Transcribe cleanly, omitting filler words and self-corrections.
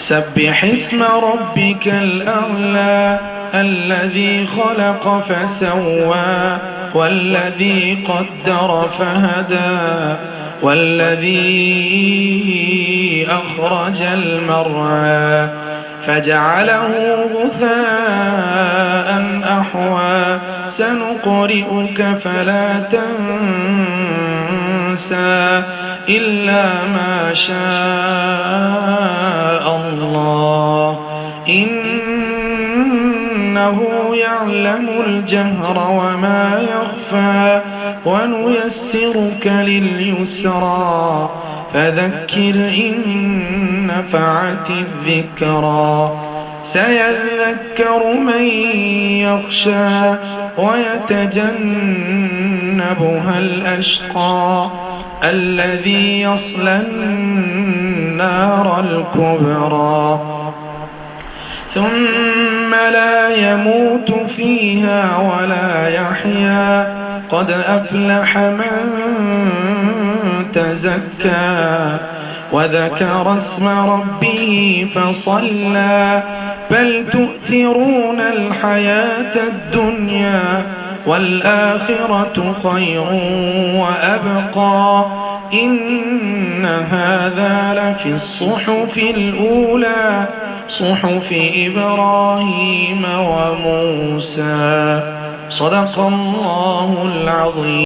سبح اسم ربك الأعلى الذي خلق فسوى والذي قدر فهدى والذي أخرج المرعى فجعله غثاء أحوى سنقرئك فلا تنسى إلا ما شاء الله إنه يعلم الجهر وما يخفى ونيسرك لليسرى فذكر إن نفعت الذكرى سيذكر من يخشى ويتجنبها الأشقى الذي يصلى النار الكبرى ثم لا يموت فيها ولا يحيا قد أفلح من تزكى وذكر اسم ربه فصلى بل تؤثرون الحياة الدنيا والآخرة خير وأبقى إن هذا لفي الصحف الأولى صحف إبراهيم وموسى صدق الله العظيم.